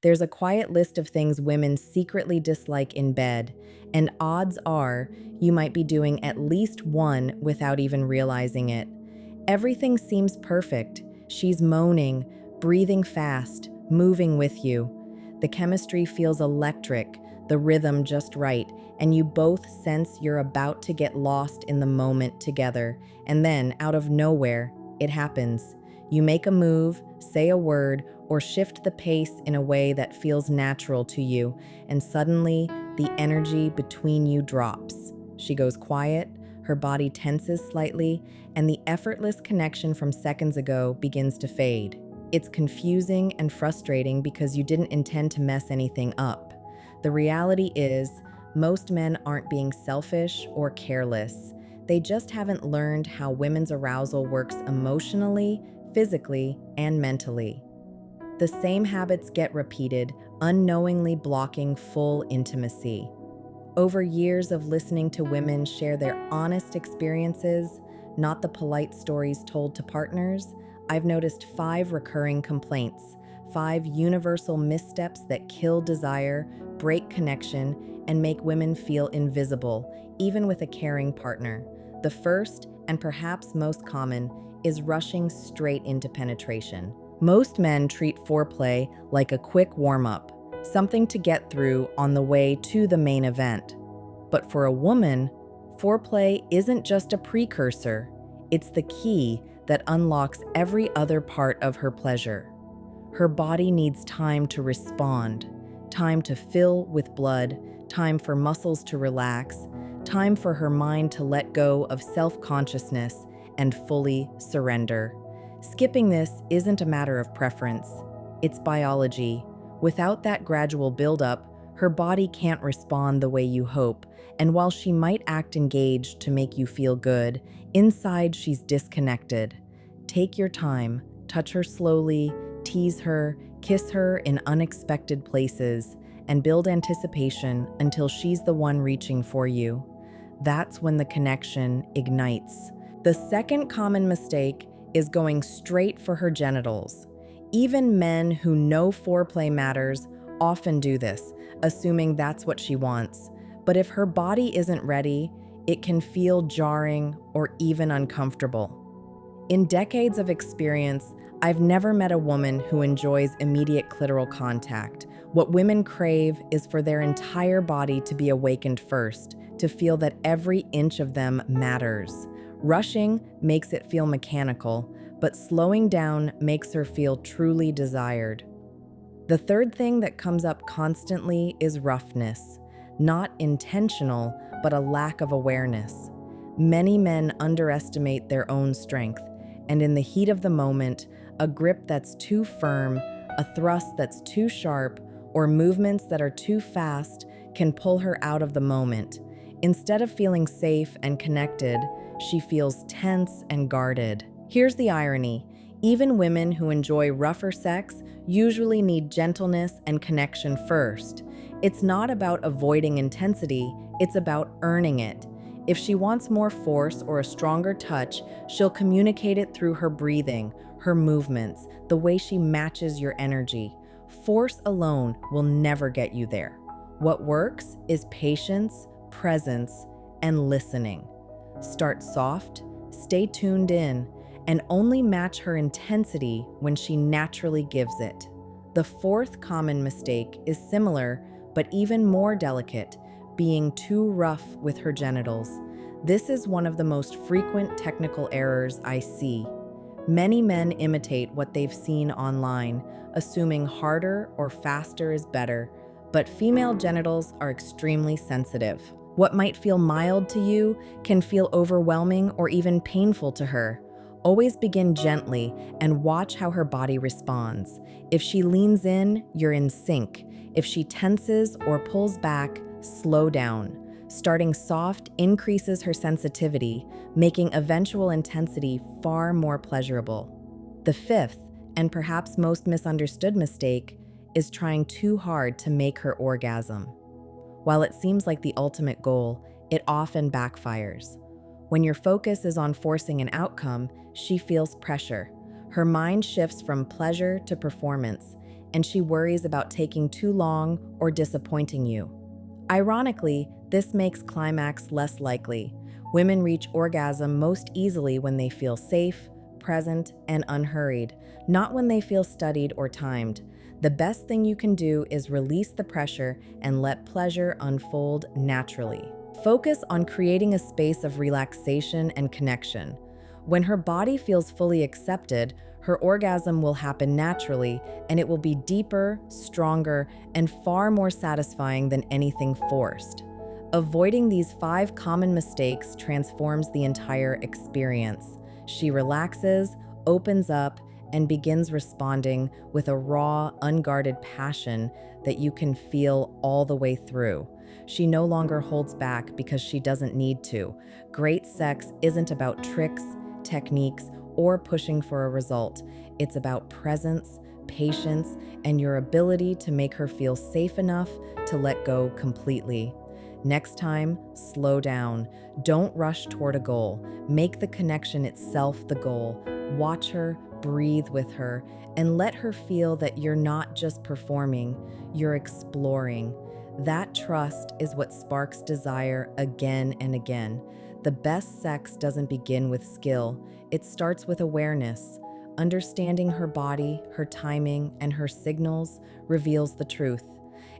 There's a quiet list of things women secretly dislike in bed, and odds are you might be doing at least one without even realizing it. Everything seems perfect. She's moaning, breathing fast, moving with you. The chemistry feels electric, the rhythm just right, and you both sense you're about to get lost in the moment together. And then, out of nowhere, it happens. You make a move, say a word, or shift the pace in a way that feels natural to you, and suddenly the energy between you drops. She goes quiet, her body tenses slightly, and the effortless connection from seconds ago begins to fade. It's confusing and frustrating because you didn't intend to mess anything up. The reality is, most men aren't being selfish or careless. They just haven't learned how women's arousal works emotionally, physically, and mentally. The same habits get repeated, unknowingly blocking full intimacy. Over years of listening to women share their honest experiences, not the polite stories told to partners, I've noticed 5 recurring complaints, 5 universal missteps that kill desire, break connection, and make women feel invisible, even with a caring partner. The first, and perhaps most common, is rushing straight into penetration. Most men treat foreplay like a quick warm-up, something to get through on the way to the main event. But for a woman, foreplay isn't just a precursor, it's the key that unlocks every other part of her pleasure. Her body needs time to respond, time to fill with blood, time for muscles to relax, time for her mind to let go of self-consciousness and fully surrender. Skipping this isn't a matter of preference, it's biology. Without that gradual buildup, her body can't respond the way you hope, and while she might act engaged to make you feel good, inside she's disconnected. Take your time, touch her slowly, tease her, kiss her in unexpected places, and build anticipation until she's the one reaching for you. That's when the connection ignites. The second common mistake is going straight for her genitals. Even men who know foreplay matters often do this, assuming that's what she wants. But if her body isn't ready, it can feel jarring or even uncomfortable. In decades of experience, I've never met a woman who enjoys immediate clitoral contact. What women crave is for their entire body to be awakened first, to feel that every inch of them matters. Rushing makes it feel mechanical, but slowing down makes her feel truly desired. The third thing that comes up constantly is roughness. Not intentional, but a lack of awareness. Many men underestimate their own strength, and in the heat of the moment, a grip that's too firm, a thrust that's too sharp, or movements that are too fast can pull her out of the moment. Instead of feeling safe and connected, she feels tense and guarded. Here's the irony. Even women who enjoy rougher sex usually need gentleness and connection first. It's not about avoiding intensity, it's about earning it. If she wants more force or a stronger touch, she'll communicate it through her breathing, her movements, the way she matches your energy. Force alone will never get you there. What works is patience, presence, and listening. Start soft, stay tuned in, and only match her intensity when she naturally gives it. The fourth common mistake is similar, but even more delicate, being too rough with her genitals. This is one of the most frequent technical errors I see. Many men imitate what they've seen online, assuming harder or faster is better, but female genitals are extremely sensitive. What might feel mild to you can feel overwhelming or even painful to her. Always begin gently and watch how her body responds. If she leans in, you're in sync. If she tenses or pulls back, slow down. Starting soft increases her sensitivity, making eventual intensity far more pleasurable. The fifth, and perhaps most misunderstood mistake, is trying too hard to make her orgasm. While it seems like the ultimate goal, it often backfires. When your focus is on forcing an outcome, she feels pressure. Her mind shifts from pleasure to performance, and she worries about taking too long or disappointing you. Ironically, this makes climax less likely. Women reach orgasm most easily when they feel safe, present, and unhurried, not when they feel studied or timed. The best thing you can do is release the pressure and let pleasure unfold naturally. Focus on creating a space of relaxation and connection. When her body feels fully accepted, her orgasm will happen naturally, and it will be deeper, stronger, and far more satisfying than anything forced. Avoiding these 5 common mistakes transforms the entire experience. She relaxes, opens up, and begins responding with a raw, unguarded passion that you can feel all the way through. She no longer holds back because she doesn't need to. Great sex isn't about tricks, techniques, or pushing for a result. It's about presence, patience, and your ability to make her feel safe enough to let go completely. Next time, slow down. Don't rush toward a goal. Make the connection itself the goal. Watch her, breathe with her, and let her feel that you're not just performing, you're exploring. That trust is what sparks desire again and again. The best sex doesn't begin with skill, it starts with awareness. Understanding her body, her timing, and her signals reveals the truth.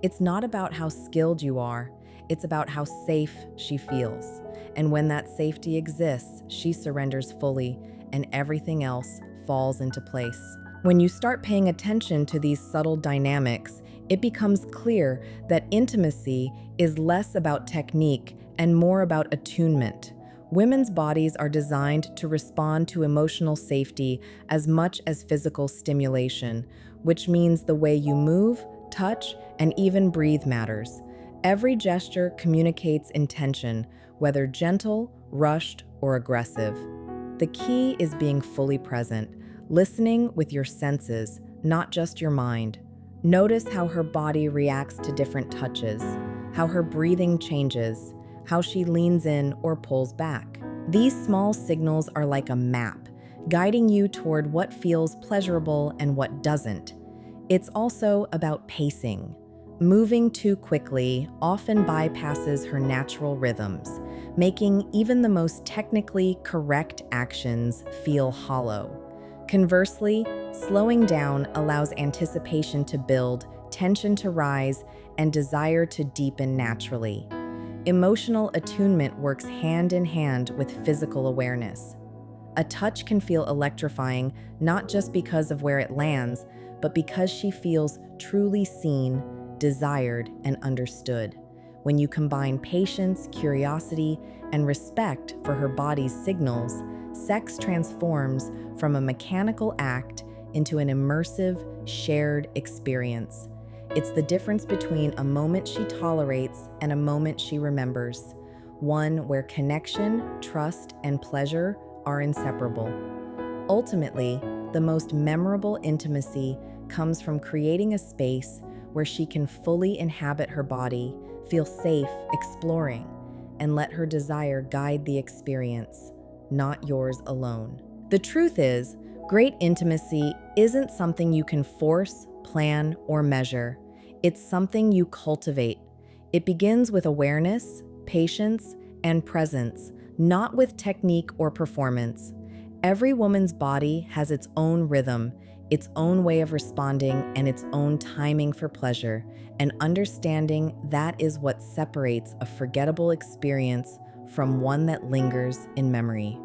It's not about how skilled you are, it's about how safe she feels. And when that safety exists, she surrenders fully, and everything else falls into place. When you start paying attention to these subtle dynamics, it becomes clear that intimacy is less about technique and more about attunement. Women's bodies are designed to respond to emotional safety as much as physical stimulation, which means the way you move, touch, and even breathe matters. Every gesture communicates intention, whether gentle, rushed, or aggressive. The key is being fully present, listening with your senses, not just your mind. Notice how her body reacts to different touches, how her breathing changes, how she leans in or pulls back. These small signals are like a map, guiding you toward what feels pleasurable and what doesn't. It's also about pacing. Moving too quickly often bypasses her natural rhythms, making even the most technically correct actions feel hollow. Conversely, slowing down allows anticipation to build, tension to rise, and desire to deepen naturally. Emotional attunement works hand in hand with physical awareness. A touch can feel electrifying not just because of where it lands, but because she feels truly seen, desired, and understood. When you combine patience, curiosity, and respect for her body's signals, sex transforms from a mechanical act into an immersive, shared experience. It's the difference between a moment she tolerates and a moment she remembers, one where connection, trust, and pleasure are inseparable. Ultimately, the most memorable intimacy comes from creating a space where she can fully inhabit her body, feel safe exploring, and let her desire guide the experience, not yours alone. The truth is, great intimacy isn't something you can force, plan, or measure. It's something you cultivate. It begins with awareness, patience, and presence, not with technique or performance. Every woman's body has its own rhythm, its own way of responding, and its own timing for pleasure, and understanding that is what separates a forgettable experience from one that lingers in memory.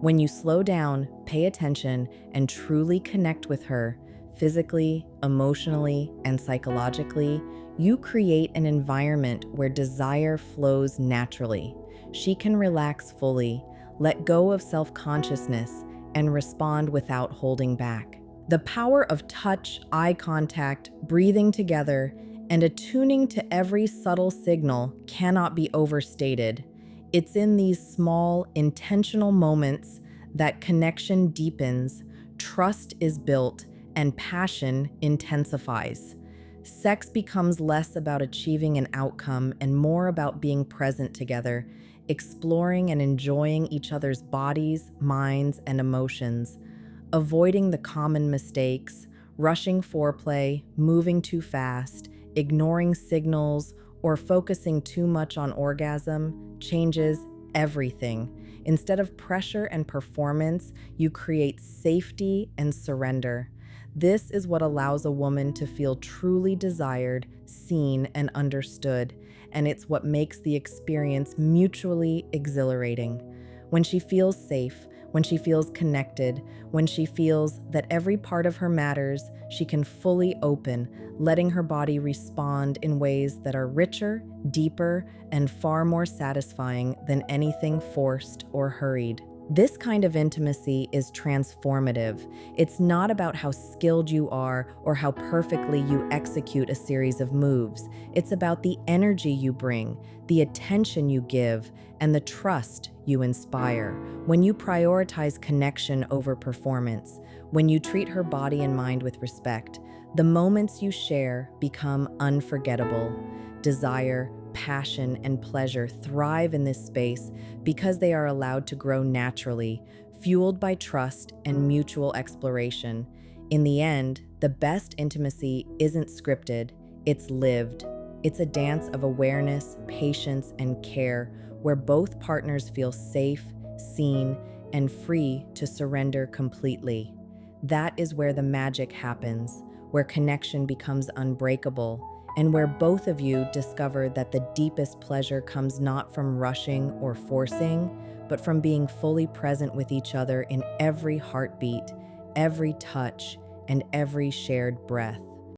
When you slow down, pay attention, and truly connect with her, physically, emotionally, and psychologically, you create an environment where desire flows naturally. She can relax fully, let go of self-consciousness, and respond without holding back. The power of touch, eye contact, breathing together, and attuning to every subtle signal cannot be overstated. It's in these small, intentional moments that connection deepens, trust is built, and passion intensifies. Sex becomes less about achieving an outcome and more about being present together, exploring and enjoying each other's bodies, minds, and emotions. Avoiding the common mistakes, Rushing foreplay, moving too fast, ignoring signals, or focusing too much on orgasm changes everything. Instead of pressure and performance, you create safety and surrender. This is what allows a woman to feel truly desired, seen, and understood, and it's what makes the experience mutually exhilarating. When she feels safe, when she feels connected, when she feels that every part of her matters, she can fully open, letting her body respond in ways that are richer, deeper, and far more satisfying than anything forced or hurried. This kind of intimacy is transformative. It's not about how skilled you are or how perfectly you execute a series of moves. It's about the energy you bring, the attention you give, and the trust you inspire. When you prioritize connection over performance, when you treat her body and mind with respect, the moments you share become unforgettable. Desire, passion, and pleasure thrive in this space because they are allowed to grow naturally, fueled by trust and mutual exploration. In the end, the best intimacy isn't scripted, it's lived. It's a dance of awareness, patience, and care where both partners feel safe, seen, and free to surrender completely. That is where the magic happens, where connection becomes unbreakable, and where both of you discover that the deepest pleasure comes not from rushing or forcing, but from being fully present with each other in every heartbeat, every touch, and every shared breath.